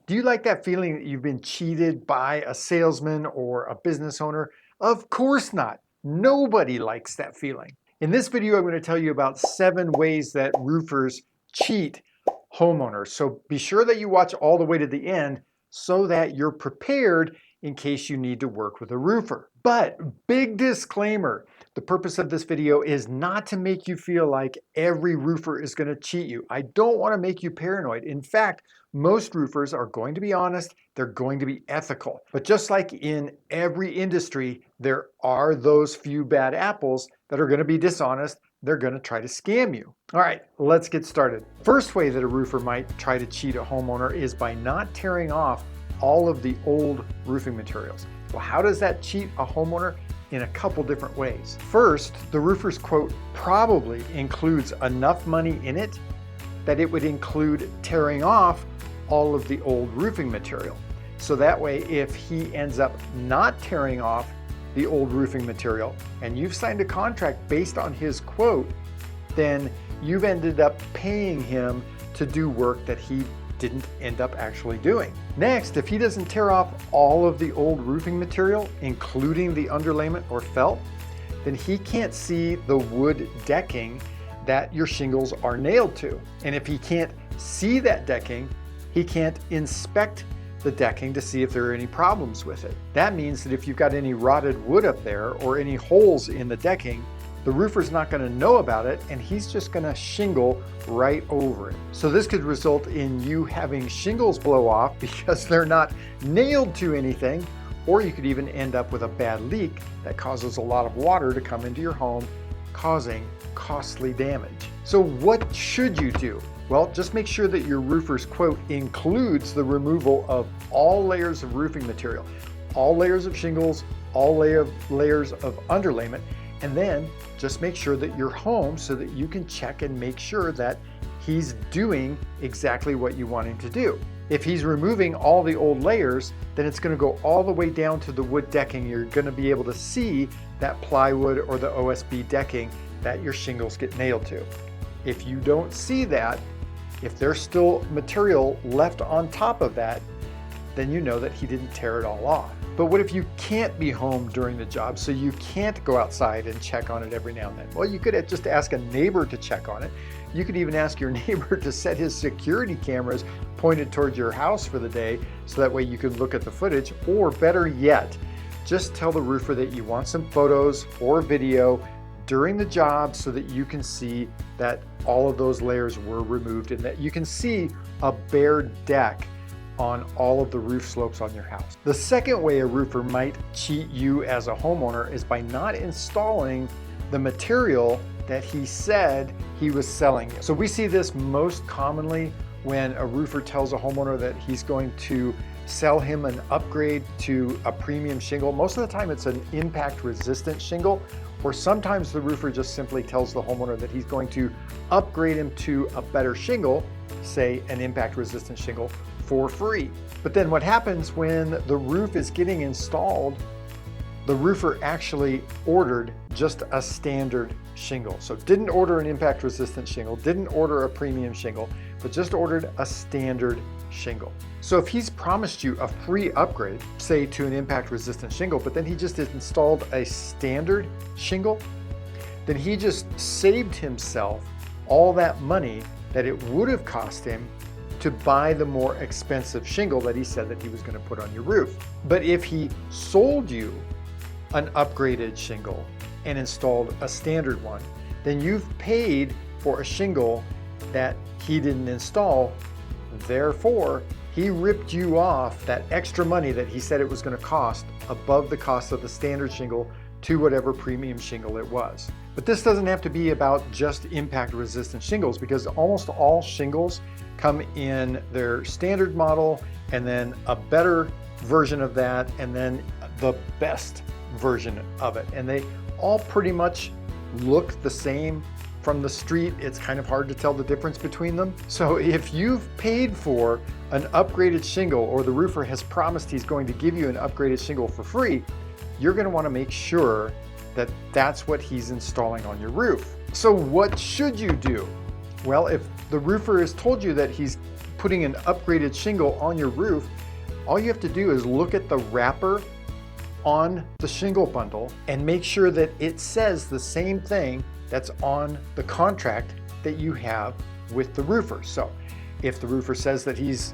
Do you like that feeling that you've been cheated by a salesman or a business owner? Of course not. Nobody likes that feeling. In this video, I'm going to tell you about 7 ways that roofers cheat homeowners. So be sure that you watch all the way to the end so that you're prepared in case you need to work with a roofer. But big disclaimer, the purpose of this video is not to make you feel like every roofer is going to cheat you. I don't want to make you paranoid. In fact, most roofers are going to be honest, they're going to be ethical. But just like in every industry, there are those few bad apples that are going to be dishonest. They're going to try to scam you. All right, let's get started. First way that a roofer might try to cheat a homeowner is by not tearing off all of the old roofing materials. Well, how does that cheat a homeowner? In a couple different ways. First, the roofer's quote probably includes enough money in it that it would include tearing off all of the old roofing material. So that way, if he ends up not tearing off the old roofing material and you've signed a contract based on his quote, then you've ended up paying him to do work that he didn't end up actually doing. Next, if he doesn't tear off all of the old roofing material, including the underlayment or felt, then he can't see the wood decking that your shingles are nailed to. And if he can't see that decking, he can't inspect the decking to see if there are any problems with it. That means that if you've got any rotted wood up there or any holes in the decking, the roofer's not going to know about it and he's just going to shingle right over it. So this could result in you having shingles blow off because they're not nailed to anything, or you could even end up with a bad leak that causes a lot of water to come into your home, causing costly damage. So what should you do? Well, just make sure that your roofer's quote includes the removal of all layers of roofing material, all layers of shingles, all layers of underlayment, and then just make sure that you're home so that you can check and make sure that he's doing exactly what you want him to do. If he's removing all the old layers, then it's going to go all the way down to the wood decking. You're going to be able to see that plywood or the OSB decking that your shingles get nailed to. If you don't see that, if there's still material left on top of that, then you know that he didn't tear it all off. But what if you can't be home during the job, so you can't go outside and check on it every now and then? Well, you could just ask a neighbor to check on it. You could even ask your neighbor to set his security cameras pointed towards your house for the day, so that way you can look at the footage. Or better yet, just tell the roofer that you want some photos or video during the job so that you can see that all of those layers were removed and that you can see a bare deck on all of the roof slopes on your house. The second way a roofer might cheat you as a homeowner is by not installing the material that he said he was selling you. So we see this most commonly when a roofer tells a homeowner that he's going to sell him an upgrade to a premium shingle. Most of the time it's an impact resistant shingle, or sometimes the roofer just simply tells the homeowner that he's going to upgrade him to a better shingle, say an impact resistant shingle, for free. But then what happens when the roof is getting installed, the roofer actually ordered just a standard shingle. So didn't order an impact resistant shingle, didn't order a premium shingle, but just ordered a standard shingle. So if he's promised you a free upgrade, say to an impact resistant shingle, but then he just installed a standard shingle, then he just saved himself all that money that it would have cost him to buy the more expensive shingle that he said that he was going to put on your roof. But if he sold you an upgraded shingle and installed a standard one, then you've paid for a shingle that he didn't install. Therefore, he ripped you off that extra money that he said it was going to cost above the cost of the standard shingle to whatever premium shingle it was. But this doesn't have to be about just impact resistant shingles, because almost all shingles come in their standard model and then a better version of that and then the best version of it. And they all pretty much look the same from the street. It's kind of hard to tell the difference between them. So if you've paid for an upgraded shingle, or the roofer has promised he's going to give you an upgraded shingle for free, you're going to want to make sure that that's what he's installing on your roof. So what should you do? Well, if the roofer has told you that he's putting an upgraded shingle on your roof, all you have to do is look at the wrapper on the shingle bundle and make sure that it says the same thing that's on the contract that you have with the roofer. So if the roofer says that he's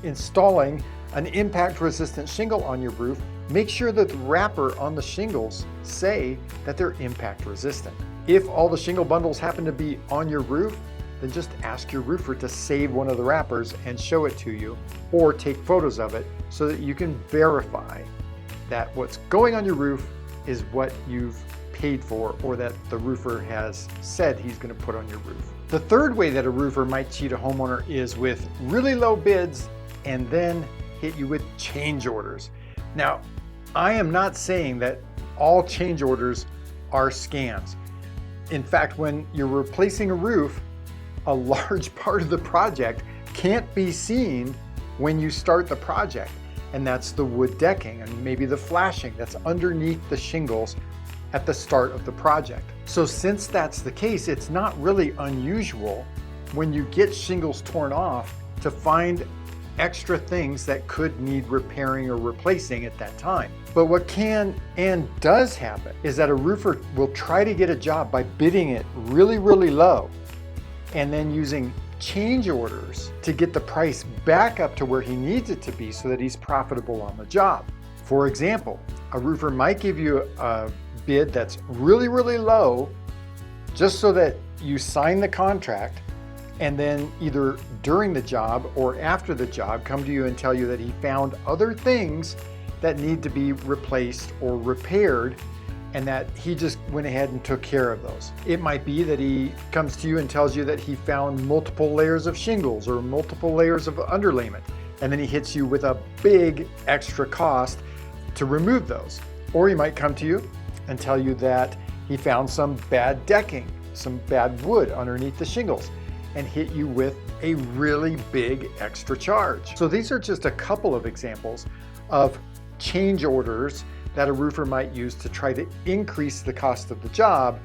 installing an impact resistant shingle on your roof, make sure that the wrapper on the shingles say that they're impact resistant. If all the shingle bundles happen to be on your roof, then just ask your roofer to save one of the wrappers and show it to you, or take photos of it so that you can verify that what's going on your roof is what you've paid for, or that the roofer has said he's going to put on your roof. The third way that a roofer might cheat a homeowner is with really low bids and then hit you with change orders. Now, I am not saying that all change orders are scams. In fact, when you're replacing a roof, a large part of the project can't be seen when you start the project. And that's the wood decking and maybe the flashing that's underneath the shingles at the start of the project. So since that's the case, it's not really unusual when you get shingles torn off to find extra things that could need repairing or replacing at that time. But what can and does happen is that a roofer will try to get a job by bidding it really, really low and then using change orders to get the price back up to where he needs it to be so that he's profitable on the job. For example, a roofer might give you a bid that's really, really low just so that you sign the contract, and then either during the job or after the job come to you and tell you that he found other things that need to be replaced or repaired, and that he just went ahead and took care of those. It might be that he comes to you and tells you that he found multiple layers of shingles or multiple layers of underlayment, and then he hits you with a big extra cost to remove those. Or he might come to you and tell you that he found some bad decking, some bad wood underneath the shingles, and hit you with a really big extra charge. So these are just a couple of examples of change orders that a roofer might use to try to increase the cost of the job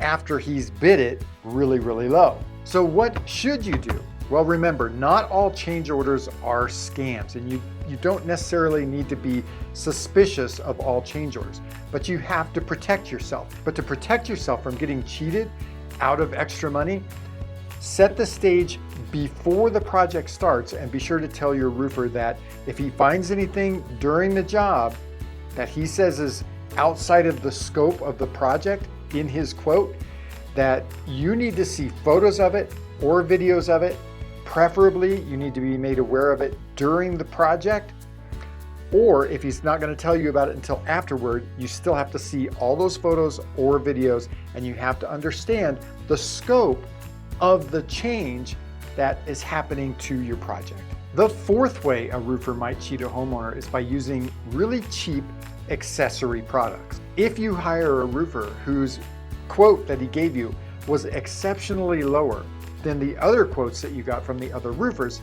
after he's bid it really, really low. So what should you do? Well, remember, not all change orders are scams, and you don't necessarily need to be suspicious of all change orders, but you have to protect yourself. But to protect yourself from getting cheated out of extra money, set the stage before the project starts, and be sure to tell your roofer that if he finds anything during the job that he says is outside of the scope of the project in his quote, that you need to see photos of it or videos of it. Preferably, you need to be made aware of it during the project, or if he's not going to tell you about it until afterward, you still have to see all those photos or videos, and you have to understand the scope of the change that is happening to your project. The fourth way a roofer might cheat a homeowner is by using really cheap accessory products. If you hire a roofer whose quote that he gave you was exceptionally lower than the other quotes that you got from the other roofers,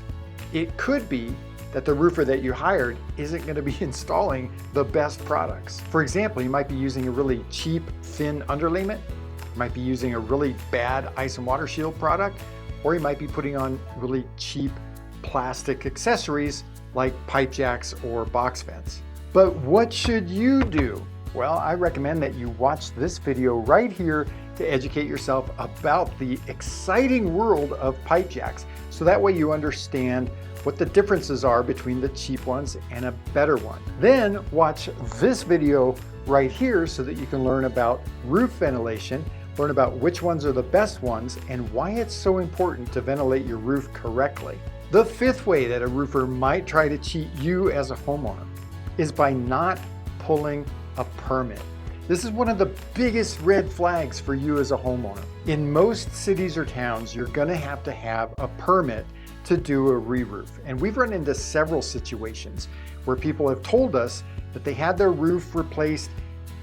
it could be that the roofer that you hired isn't going to be installing the best products. For example, you might be using a really cheap thin underlayment, you might be using a really bad ice and water shield product, or you might be putting on really cheap plastic accessories like pipe jacks or box vents. But what should you do? Well, I recommend that you watch this video right here to educate yourself about the exciting world of pipe jacks, so that way you understand what the differences are between the cheap ones and a better one. Then watch this video right here so that you can learn about roof ventilation, learn about which ones are the best ones, and why it's so important to ventilate your roof correctly. The fifth way that a roofer might try to cheat you as a homeowner is by not pulling a permit. This is one of the biggest red flags for you as a homeowner. In most cities or towns, you're gonna have to have a permit to do a re-roof. And we've run into several situations where people have told us that they had their roof replaced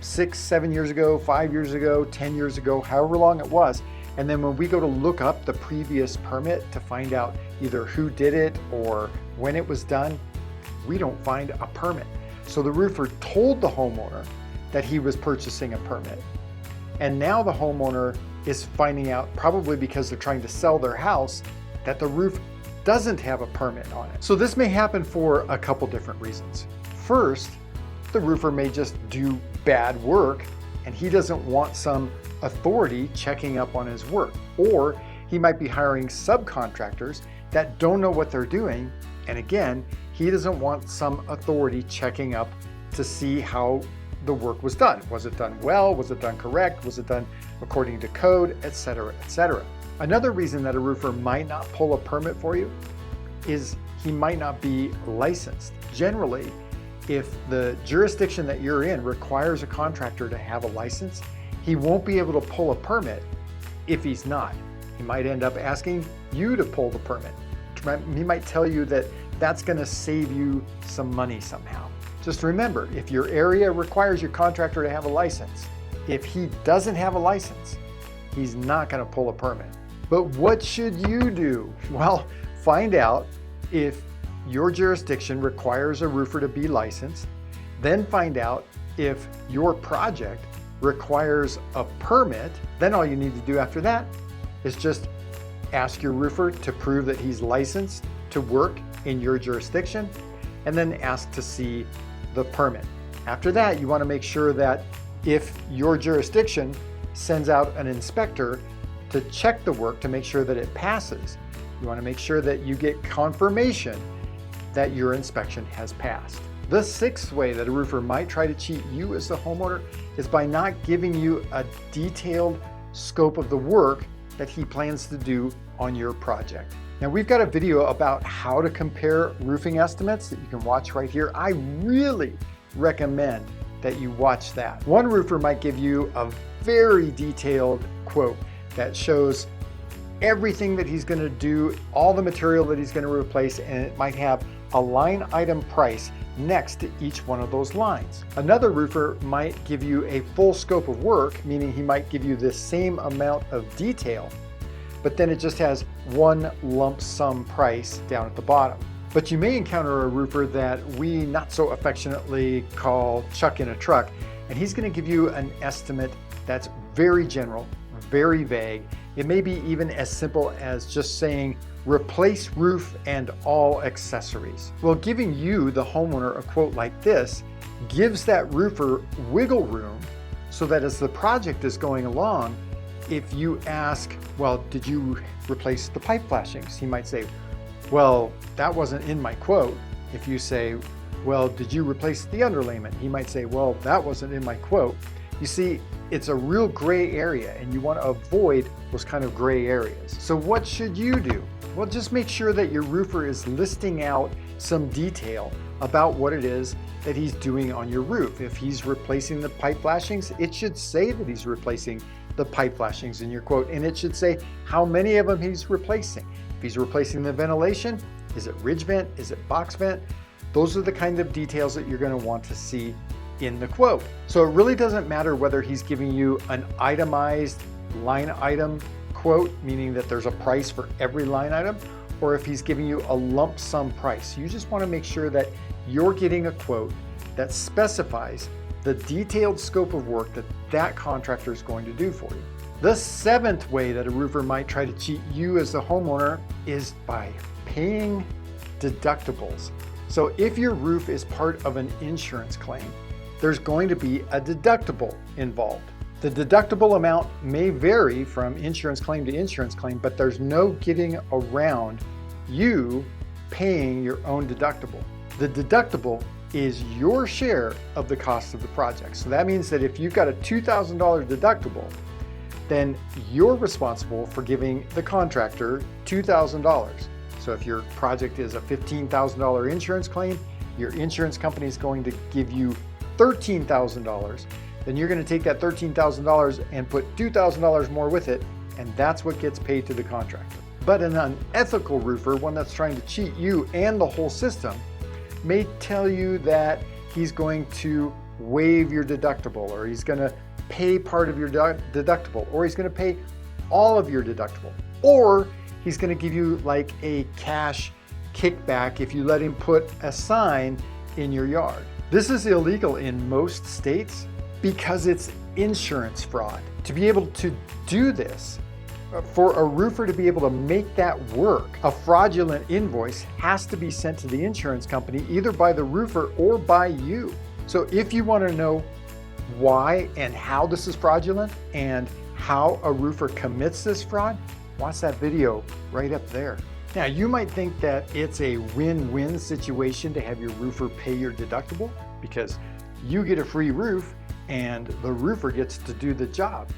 6, 7 years ago, 5 years ago, 10 years ago, however long it was. And then when we go to look up the previous permit to find out either who did it or when it was done, we don't find a permit. So the roofer told the homeowner that he was purchasing a permit. And now the homeowner is finding out, probably because they're trying to sell their house, that the roof doesn't have a permit on it. So this may happen for a couple different reasons. First, the roofer may just do bad work and he doesn't want some authority checking up on his work. Or he might be hiring subcontractors that don't know what they're doing. And again, he doesn't want some authority checking up to see how the work was done. Was it done well? Was it done correct? Was it done according to code, etc., etc. Another reason that a roofer might not pull a permit for you is he might not be licensed. Generally, if the jurisdiction that you're in requires a contractor to have a license, he won't be able to pull a permit if he's not. He might end up asking you to pull the permit. He might tell you that that's going to save you some money somehow. Just remember, if your area requires your contractor to have a license, if he doesn't have a license, he's not going to pull a permit. But what should you do? Well, find out if your jurisdiction requires a roofer to be licensed, then find out if your project requires a permit. Then all you need to do after that is just ask your roofer to prove that he's licensed to work in your jurisdiction, and then ask to see the permit. After that, you want to make sure that if your jurisdiction sends out an inspector to check the work to make sure that it passes, you want to make sure that you get confirmation that your inspection has passed. The sixth way that a roofer might try to cheat you as the homeowner is by not giving you a detailed scope of the work that he plans to do on your project. Now, we've got a video about how to compare roofing estimates that you can watch right here. I really recommend that you watch that. One roofer might give you a very detailed quote that shows everything that he's going to do, all the material that he's going to replace, and it might have a line item price next to each one of those lines. Another roofer might give you a full scope of work, meaning he might give you the same amount of detail, but then it just has one lump sum price down at the bottom. But you may encounter a roofer that we not so affectionately call Chuck in a truck, and he's going to give you an estimate that's very general, very vague. It may be even as simple as just saying replace roof and all accessories. Well, giving you, the homeowner, a quote like this gives that roofer wiggle room so that as the project is going along, if you ask, well, did you replace the pipe flashings? He might say, well, that wasn't in my quote. If you say, well, did you replace the underlayment? He might say, well, that wasn't in my quote. You see, it's a real gray area and you want to avoid those kind of gray areas. So what should you do? Well, just make sure that your roofer is listing out some detail about what it is that he's doing on your roof. If he's replacing the pipe flashings, it should say that he's replacing the pipe flashings in your quote, and it should say how many of them he's replacing. If he's replacing the ventilation, is it ridge vent? Is it box vent? Those are the kind of details that you're going to want to see in the quote. So it really doesn't matter whether he's giving you an itemized line item quote, meaning that there's a price for every line item, or if he's giving you a lump sum price. You just want to make sure that you're getting a quote that specifies the detailed scope of work that that contractor is going to do for you. The seventh way that a roofer might try to cheat you as the homeowner is by paying deductibles. So if your roof is part of an insurance claim, there's going to be a deductible involved. The deductible amount may vary from insurance claim to insurance claim, but there's no getting around you paying your own deductible. The deductible is your share of the cost of the project. So that means that if you've got a $2,000 deductible, then you're responsible for giving the contractor $2,000. So if your project is a $15,000 insurance claim, your insurance company is going to give you $13,000. Then you're going to take that $13,000 and put $2,000 more with it, and that's what gets paid to the contractor. But an unethical roofer, one that's trying to cheat you and the whole system, may tell you that he's going to waive your deductible, or he's going to pay part of your deductible, or he's going to pay all of your deductible, or he's going to give you like a cash kickback if you let him put a sign in your yard. This is illegal in most states because it's insurance fraud. To be able to do this, For a roofer to be able to make that work, a fraudulent invoice has to be sent to the insurance company either by the roofer or by you. So if you want to know why and how this is fraudulent and how a roofer commits this fraud, watch that video right up there. Now, you might think that it's a win-win situation to have your roofer pay your deductible because you get a free roof and the roofer gets to do the job.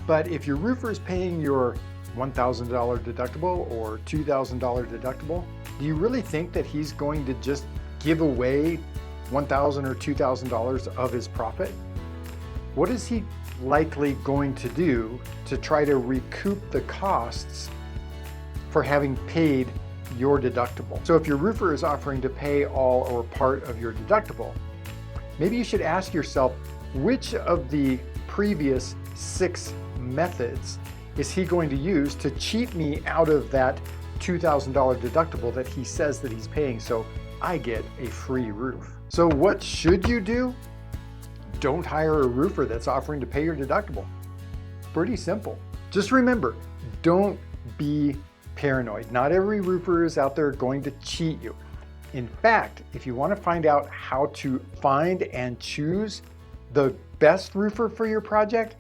But if your roofer is paying your $1,000 deductible or $2,000 deductible, do you really think that he's going to just give away $1,000 or $2,000 of his profit? What is he likely going to do to try to recoup the costs for having paid your deductible? So if your roofer is offering to pay all or part of your deductible, maybe you should ask yourself, which of the previous 6 methods is he going to use to cheat me out of that $2,000 deductible that he says that he's paying so I get a free roof? So what should you do? Don't hire a roofer that's offering to pay your deductible. Pretty simple. Just remember, don't be paranoid. Not every roofer is out there going to cheat you. In fact, if you want to find out how to find and choose the best roofer for your project,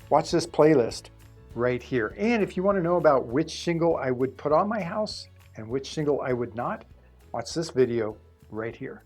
watch this playlist right here. And if you want to know about which shingle I would put on my house and which shingle I would not, watch this video right here.